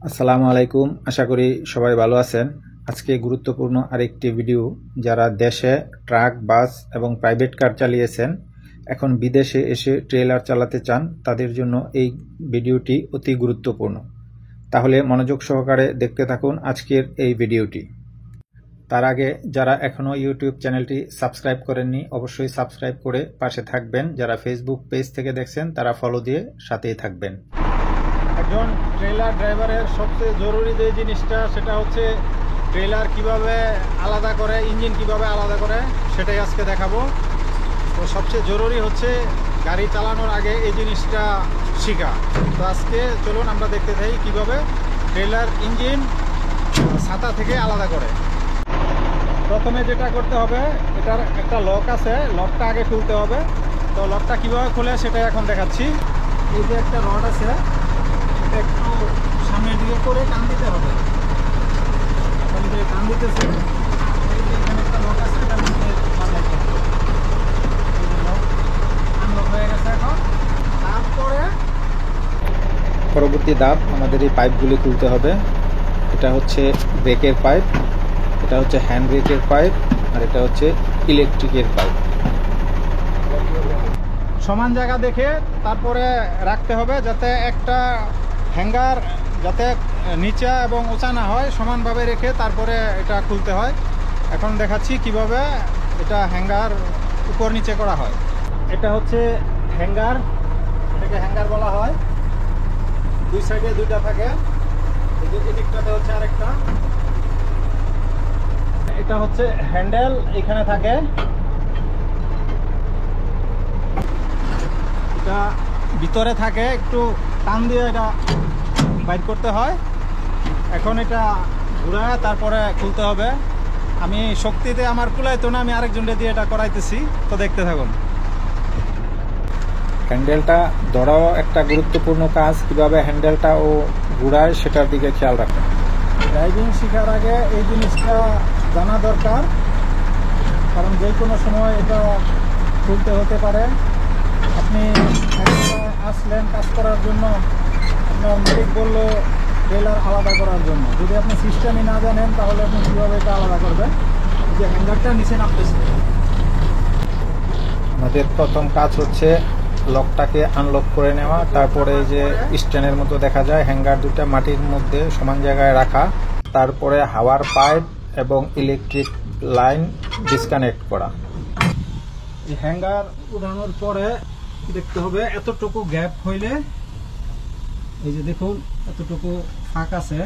আসসালামু আলাইকুম। আশা করি সবাই ভালো আছেন। আজকে গুরুত্বপূর্ণ আরেকটি ভিডিও। যারা দেশে ট্রাক, বাস এবং প্রাইভেট কার চালিয়েছেন, এখন বিদেশে এসে ট্রেলার চালাতে চান, তাদের জন্য এই ভিডিওটি অতি গুরুত্বপূর্ণ। তাহলে মনোযোগ সহকারে দেখতে থাকুন আজকের এই ভিডিওটি। তার আগে যারা এখনও ইউটিউব চ্যানেলটি সাবস্ক্রাইব করেননি, অবশ্যই সাবস্ক্রাইব করে পাশে থাকবেন। যারা ফেসবুক পেজ থেকে দেখছেন তারা ফলো দিয়ে সাথেই থাকবেন। একজন ট্রেলার ড্রাইভারের সবচেয়ে জরুরি যে জিনিসটা, সেটা হচ্ছে ট্রেলার কিভাবে আলাদা করে, ইঞ্জিন কিভাবে আলাদা করে, সেটাই আজকে দেখাবো। তো সবচেয়ে জরুরি হচ্ছে গাড়ি চালানোর আগে এই জিনিসটা শেখা। তো আজকে চলুন আমরা দেখতে চাই কিভাবে ট্রেলার ইঞ্জিন ছাতা থেকে আলাদা করে। প্রথমে যেটা করতে হবে, এটার একটা লক আছে, লকটা আগে খুলতে হবে। তো লকটা কিভাবে খুলে সেটাই এখন দেখাচ্ছি। এই যে একটা রড আছে, একটু সামনের দিকে করে টান দিতে হবে। টান দিতেছে, এখানে একটা লক আছে, এটার মধ্যে বাঁধাইতে হবে। আনলক হয়ে গেছে। এখন তারপরে পরবর্তী ধাপ, আমাদের এই পাইপগুলি খুলতে হবে। এটা হচ্ছে ব্রেকের পাইপ, এটা হচ্ছে হ্যান্ড ব্রেকের পাইপ, আর এটা হচ্ছে ইলেকট্রিকের পাইপ। সমান জায়গা দেখে তারপরে রাখতে হবে, যাতে একটা হ্যাঙ্গার যাতে নিচে এবং উঁচা না হয়, সমানভাবে রেখে তারপরে এটা খুলতে হয়। এখন দেখাচ্ছি কিভাবে এটা হ্যাঙ্গার উপর নিচে করা হয়। এটা হচ্ছে হ্যাঙ্গার, এটাকে হ্যাঙ্গার বলা হয়। দুই সাইডে দুইটা থাকে, এদিকটাতে হচ্ছে আরেকটা। এটা হচ্ছে হ্যান্ডেল, এখানে থাকে। এটা ভিতরে থাকে, একটু টান দিয়ে এটা বাইর করতে হয়। এখন এটা ঘুরায় তারপরে খুলতে হবে। আমি শক্তিতে আমার কুলাইতো না, আমি আরেকজনকে দিয়ে এটা করাইতেছি। তো দেখতে থাকুন। হ্যান্ডেলটা ধরাও একটা গুরুত্বপূর্ণ কাজ। কিভাবে হ্যান্ডেলটা ও ঘুরায় সেটার দিকে খেয়াল রাখবেন। ড্রাইভিং শেখার আগে এই জিনিসটা জানা দরকার, কারণ যে কোনো সময় এটা খুলতে হতে পারে। আপনি আসলেন কাজ করার জন্য, আপনার মালিক বললো ট্রেলার আলাদা করার জন্য, যদি আপনি সিস্টেমই না জানেন তাহলে আপনি কীভাবে এটা আলাদা করবেন। যে হ্যাঙ্গারটা নিচে নামতেছে, আমাদের প্রথম কাজ হচ্ছে লকটাকে আনলক করে নেওয়া। তারপরে যে স্ট্যান্ডের মতো দেখা যায়, হ্যাঙ্গার দুটা মাটির মধ্যে সমান জায়গায় রাখা। তারপরে হাওয়ার পাইপ এবং ইলেকট্রিক লাইন ডিসকানেক্ট করা। এই হ্যাঙ্গার উঠানোর পরে দেখতে হবে এতটুকু গ্যাপ হইলে, এই যে দেখুন এতটুকু ফাঁক আছে,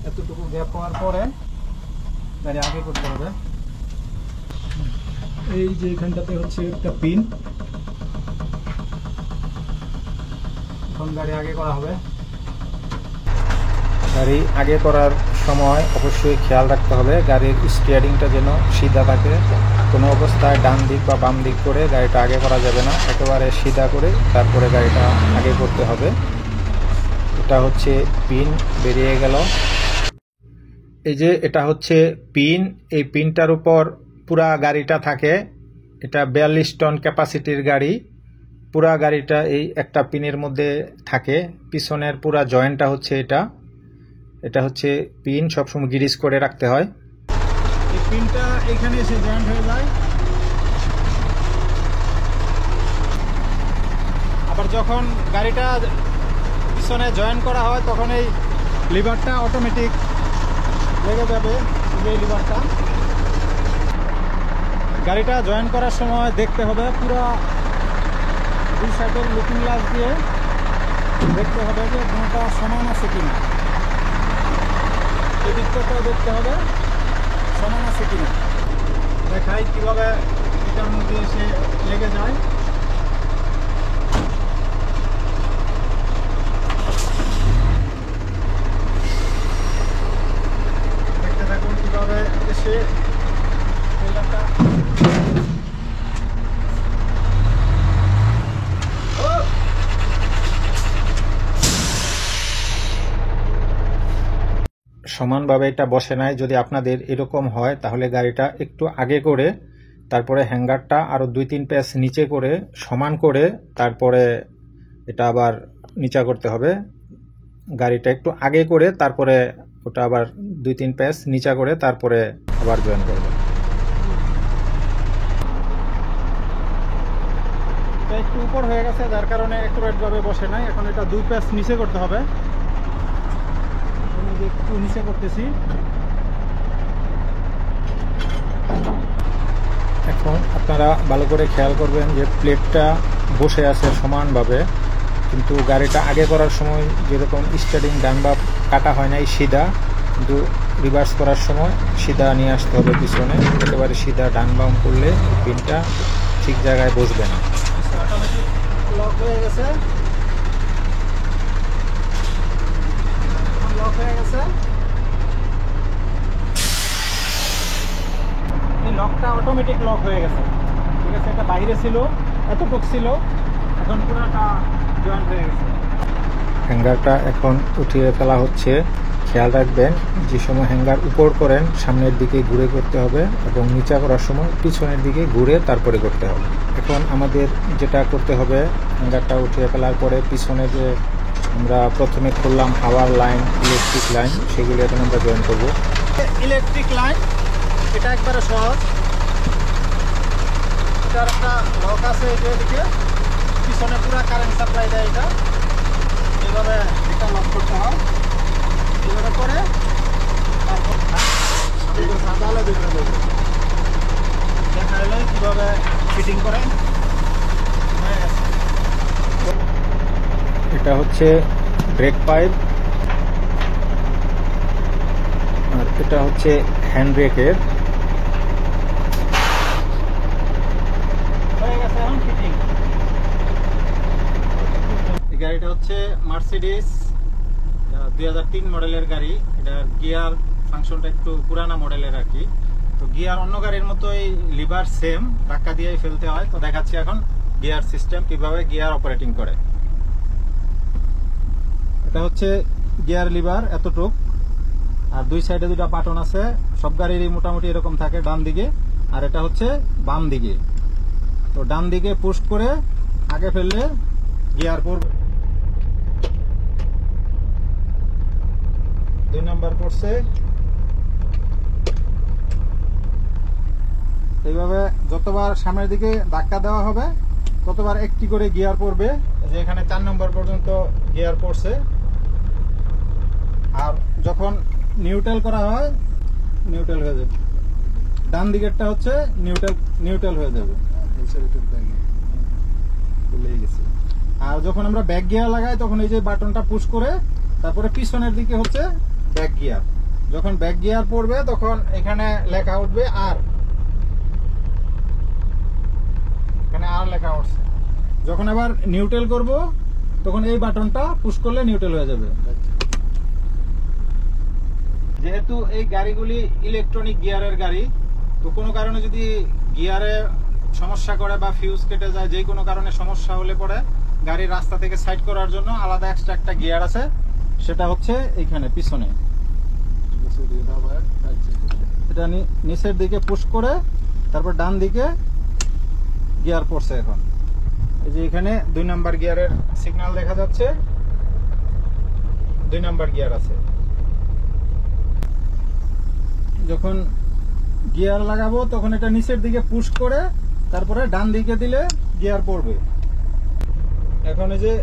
এতটুকু গ্যাপ হওয়ার পরে গাড়ি আগে করতে হবে। এই যে এখানটাতে হচ্ছে একটা পিন, এখন গাড়ি আগে করা হবে। গাড়ি আগে করার সময় অবশ্যই খেয়াল রাখতে হবে গাড়ির স্টিয়ারিংটা যেন সিধা থাকে। কোনো অবস্থায় ডান দিক বা বাম দিক করে গাড়িটা আগে করা যাবে না, একেবারে সিধা করে তারপরে গাড়িটা আগে করতে হবে। এটা হচ্ছে পিন, বেরিয়ে গেল। এই যে এটা হচ্ছে পিন, এই পিনটার উপর পুরা গাড়িটা থাকে। এটা 42 টন ক্যাপাসিটির গাড়ি। পুরা গাড়িটা এই একটা পিনের মধ্যে থাকে। পিছনের পুরা জয়েন্টটা হচ্ছে এটা হচ্ছে পিন, সবসময় গিরিজ করে রাখতে হয়। এই পিনটা এখানে এসে জয়েন্ট হয়ে যায়। আবার যখন গাড়িটা পিছনে জয়েন করা হয়, তখন এই লিভারটা অটোমেটিক লেগে যাবে। এই লিভারটা গাড়িটা জয়েন করার সময় দেখতে হবে, পুরো দুই সাইডের লুকিং গ্লাস দিয়ে দেখতে হবে যে কোনটা সমান আছে কিনা। এই দিকটাও দেখতে হবে সমান আছে কিনা। দেখাই কিভাবে এটার মধ্যে এসে লেগে যায়। দেখতে থাকুন কিভাবে এসে ট্রেলারটা সমানভাবে এটা বসে নাই। যদি আপনাদের এরকম হয় তাহলে গাড়িটা একটু আগে করে, তারপরে হ্যাঙ্গারটা আরও 2-3 প্যাচ নিচে করে সমান করে তারপরে এটা আবার নিচা করতে হবে। গাড়িটা একটু আগে করে তারপরে ওটা আবার 2-3 প্যাচ নিচা করে তারপরে আবার জয়েন করবে। এটা একটু উপর হয়ে গেছে, যার কারণে অ্যাকুরেট ভাবে বসে নাই। এখন এটা 2 প্যাচ নিচে করতে হবে। একটু নিচে করতেছি। এখন আপনারা ভালো করে খেয়াল করবেন যে প্লেটটা বসে আছে সমানভাবে, কিন্তু গাড়িটা আগে করার সময় যেরকম স্টার্টিং ডান বাম কাটা হয় নাই সিধা, কিন্তু রিভার্স করার সময় সিধা নিয়ে আসতে হবে পিছনে। একেবারে সিধা ডান বাম করলে পিনটা ঠিক জায়গায় বসবে না। অটোমেটিক লক হয়ে গেছে, লক হয়ে গেছে। এই লকটা অটোমেটিক লক হয়ে গেছে, ঠিক আছে। এটা বাইরে ছিল, এতটুক ছিল, এখন পুরোটা জয়েন্ট হয়ে গেছে। হ্যাঙ্গারটা এখন উঠিয়ে ফেলা হচ্ছে। খেয়াল রাখবেন যে সময় হ্যাঙ্গার উপর করেন সামনের দিকে ঘুরে করতে হবে এবং নিচা করার সময় পিছনের দিকে ঘুরে তারপরে করতে হবে। এখন আমাদের যেটা করতে হবে, হ্যাঙ্গারটা উঠিয়ে ফেলার পরে পিছনে যে আমরা প্রথমে খুললাম হাওয়ার লাইন, ইলেকট্রিক লাইন, সেগুলি এখন আমরা জয়েন করব। ইলেকট্রিক লাইন এটা একবারে সহজ। এটার একটা লক আছে, এদিকে পিছনে পুরো কারেন্ট সাপ্লাই দেয়। এটা এইভাবে এটা লক করতে হয়, এইভাবে করে তারপর দেখা হলো কীভাবে ফিটিং করে। এটা হচ্ছে ব্রেক পাইপ, আর এটা হচ্ছে হ্যান্ড ব্রেকের। এই গাড়িটা হচ্ছে মার্সিডিস 2003 মডেলের গাড়ি। এটার গিয়ার ফাংশনটা একটু পুরানা মডেলের আর কি। তো গিয়ার অন্য গাড়ির মতোই, লিভার সেম, ধাক্কা দিয়েই ফেলতে হয়। তো দেখাচ্ছি এখন গিয়ার সিস্টেম কিভাবে গিয়ার অপারেটিং করে। এটা হচ্ছে গিয়ার লিভার এতটুক, আর দুই সাইডে দুটা বাটন আছে। সব গাড়িরই মোটামুটি এরকম থাকে ডান দিকে, আর এটা হচ্ছে বাম দিকে। তো ডান দিকে পুশ করে আগে ফেললে গিয়ার পড়বে। 2 নাম্বার পড়ছে। এইভাবে যতবার সামনের দিকে ধাক্কা দেওয়া হবে ততবার একটি করে গিয়ার পড়বে। যে এখানে 4 নম্বর পর্যন্ত গিয়ার পড়ছে। আর যখন নিউট্রাল করা হয়, নিউট্রাল হয়ে যাবে। ডান দিকেরটা হচ্ছে নিউট্রাল হয়ে যাবে। আর যখন আমরা ব্যাক গিয়ার লাগাই তখন এই যে বাটনটা পুশ করে তারপরে পিছনের দিকে হচ্ছে ব্যাক গিয়ার। যখন ব্যাক গিয়ার পড়বে তখন এখানে লেখা উঠবে আর, এখানে আর লেখা উঠছে। যখন আবার নিউট্রাল করব তখন এই বাটনটা পুশ করলে নিউট্রাল হয়ে যাবে। যেহেতু এই গাড়িগুলি ইলেকট্রনিক গিয়ারের গাড়ি, তো কোনো কারণে যদি গিয়ারে সমস্যা করে বা ফিউজ কেটে যায়, যে কোনো কারণে সমস্যা হলে পরে গাড়ির রাস্তা থেকে সাইড করার জন্য আলাদা এক্সট্রা একটা গিয়ার আছে, সেটা হচ্ছে এইখানে পিছনে। এটা নিচের দিকে পুশ করে তারপর ডান দিকে গিয়ার পড়ছে। এখন এই যে এখানে 2 নাম্বার গিয়ারের সিগন্যাল দেখা যাচ্ছে, 2 নাম্বার গিয়ার আছে। যখন গিয়ার লাগাবো তখন এটা নিচের দিকে পুশ করে তারপরে ডান দিকে দিলে গিয়ার পড়বে। এখন এই যে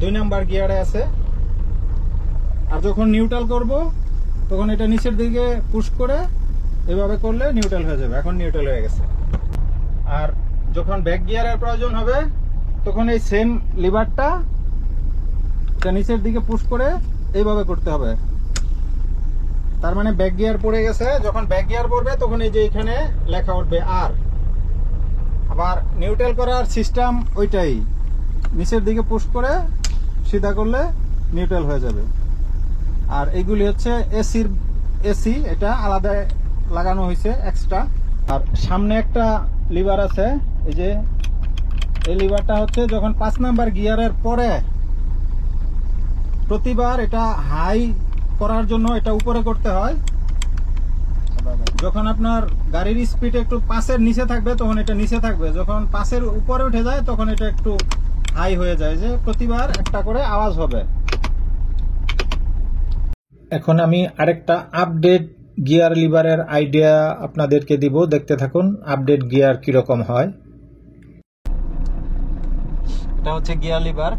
2 নাম্বার গিয়ারে আছে। আর যখন নিউট্রাল করব তখন এটা নিচের দিকে পুশ করে এভাবে করলে নিউট্রাল হয়ে যাবে। এখন নিউট্রাল হয়ে গেছে। আর যখন ব্যাক গিয়ারের প্রয়োজন হবে তখন এই সেম লিভারটা নিচের দিকে পুশ করে এইভাবে করতে হবে। তার মানে ব্যাক গিয়ার পড়ে গেছে। যখন ব্যাক গিয়ার পড়বে তখন এই যে এখানে লেখা উঠবে আর। আবার নিউট্রাল করার সিস্টেম ওইটাই, নিচের দিকে পুশ করে সিধা করলে নিউট্রাল হয়ে যাবে। আর এইগুলি হচ্ছে এসি, এটা আলাদা লাগানো হয়েছে এক্সট্রা। আর সামনে একটা লিভার আছে, এই যে এই লিভারটা হচ্ছে যখন 5 নাম্বার গিয়ারের পরে প্রতিবার এটা হাই করার জন্য এটা উপরে করতে হয়। যখন আপনার গাড়ির স্পিড একটু 5-এর নিচে থাকবে তখন এটা নিচে থাকবে, যখন 5-এর উপরে উঠে যায় তখন এটা একটু হাই হয়ে যায়, যে প্রতিবার একটা করে আওয়াজ হবে। এখন আমি আরেকটা আপডেট গিয়ার লিভারের আইডিয়া আপনাদেরকে দিব, দেখতে থাকুন আপডেট গিয়ার কিরকম হয়। এটা হচ্ছে গিয়ার লিভার,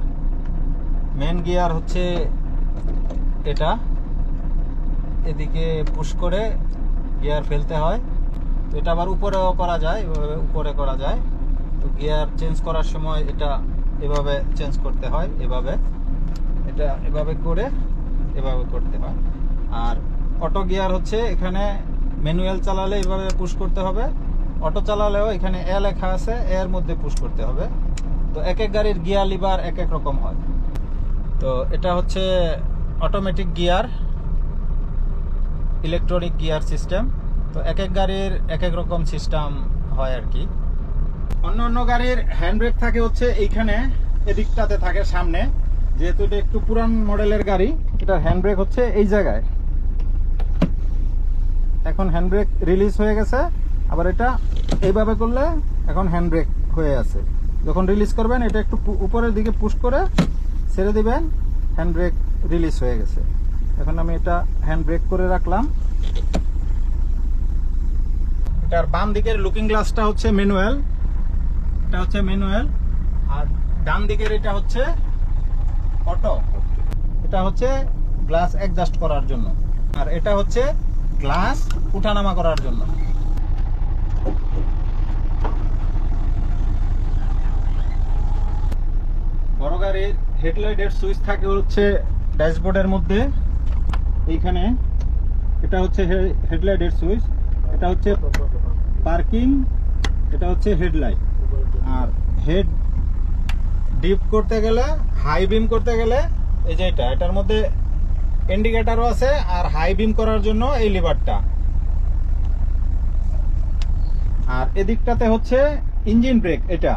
মেন গিয়ার হচ্ছে এটা, এদিকে পুশ করে গিয়ার ফেলতে হয়। তো এটা আবার উপরেও করা যায়, এভাবে উপরে করা যায়। তো গিয়ার চেঞ্জ করার সময় এটা এভাবে চেঞ্জ করতে হয়, এভাবে এটা এভাবে করে এভাবে করতে হয়। আর অটো গিয়ার হচ্ছে এখানে ম্যানুয়াল চালালে এভাবে পুশ করতে হবে, অটো চালালেও এখানে এ লেখা আছে, এর মধ্যে পুশ করতে হবে। তো এক এক গাড়ির গিয়ার লিভার এক এক রকম হয়। তো এটা হচ্ছে automatic gear, electronic gear system. তো এক এক গাড়ির এক এক রকম সিস্টেম হয় আর কি। অন্য অন্য গাড়ির হ্যান্ড ব্রেক থাকে হচ্ছে এইখানে, এদিকটাতে থাকে সামনে, যেহেতু এটা একটু পুরান মডেলের গাড়ি, এটার হ্যান্ড ব্রেক হচ্ছে এই জায়গায়। এখন হ্যান্ড ব্রেক রিলিজ হয়ে গেছে, আবার এটা এইভাবে করলে এখন হ্যান্ড ব্রেক হয়ে আছে। যখন রিলিজ করবেন এটা একটু উপরের দিকে পুশ করে ছেড়ে দিবেন, হ্যান্ড ব্রেক রিলিজ হয়ে গেছে। এখন আমি এটা হ্যান্ড ব্রেক করে রাখলাম। এটার বাম দিকের লুকিং গ্লাসটা হচ্ছে ম্যানুয়াল, এটা হচ্ছে ম্যানুয়াল। আর ডান দিকের এটা হচ্ছে অটো, এটা হচ্ছে গ্লাস অ্যাডজাস্ট করার জন্য, আর এটা হচ্ছে গ্লাস উঠানামা করার জন্য। বড় গাড়ির হেডলাইটের সুইচ থাকে হচ্ছে ড্যাশবোর্ডের মধ্যে এইখানে, এটা হচ্ছে হেডলাইটের সুইচ, এটা হচ্ছে পার্কিং, এটা হচ্ছে হেডলাইট। আর হেড ডিপ করতে গেলে, হাই বিম করতে গেলে এই যে এটার মধ্যে ইন্ডিকেটরও আছে, আর হাই বিম করার জন্য এই লিভারটা। আর এদিকটাতে হচ্ছে ইঞ্জিন ব্রেক, এটা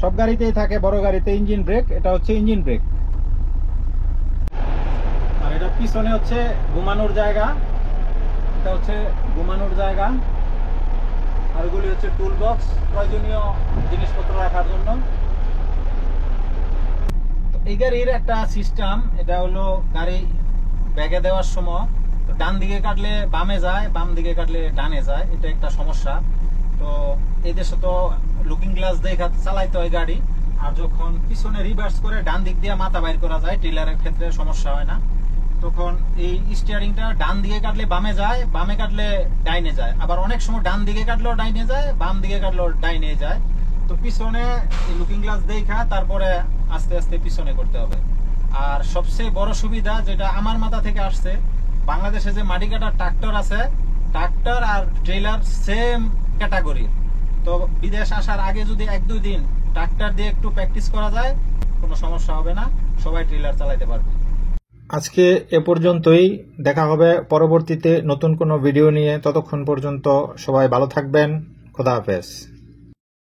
সব গাড়িতেই থাকে, বড় গাড়িতে ইঞ্জিন ব্রেক, এটা হচ্ছে ইঞ্জিন ব্রেক। আর এটা পিছনে হচ্ছে ঘুমানোর জায়গা, এটা হচ্ছে ঘুমানোর জায়গা। আর এগুলি হচ্ছে টুল বক্স, প্রয়োজনীয় জিনিসপত্র রাখার জন্য। এই গাড়ির একটা সিস্টেম, এটা হলো গাড়ি ব্যাগে দেওয়ার সময় ডান দিকে কাটলে বামে যায়, বাম দিকে কাটলে ডানে যায়, এটা একটা সমস্যা। তো এই দেশে তো লুকিং গ্লাস দেখে চালাইতে হয় গাড়ি, আর যখন পিছনে রিভার্স করে ডান দিক দিয়ে মাথা বাইর করা যায়, টেলারের ক্ষেত্রে সমস্যা হয় না। তখন এই স্টিয়ারিংটা ডান দিকে কাটলে বামে যায়, বামে কাটলে ডাইনে যায়, আবার অনেক সময় ডান দিকে কাটলেও ডাইনে যায়, বাম দিকে কাটলেও ডাইনে যায়। তো পিছনে লুকিং গ্লাস দেখা তারপরে আস্তে আস্তে পিছনে করতে হবে। আর সবচেয়ে বড় সুবিধা যেটা আমার মাথা থেকে আসছে, বাংলাদেশে যে মাটি কাটার ট্রাক্টর আছে, ট্রাক্টর আর ট্রেলার সেম ক্যাটাগরি। তো বিদেশ আসার আগে যদি 1-2 দিন ট্রাক্টর দিয়ে একটু প্র্যাকটিস করা যায়, কোনো সমস্যা হবে না, সবাই ট্রেলার চালাতে পারবে। আজকে এ পর্যন্তই, দেখা হবে পরবর্তীতে নতুন কোনো ভিডিও নিয়ে। ততক্ষণ পর্যন্ত সবাই ভালো থাকবেন, খোদা হাফেজ।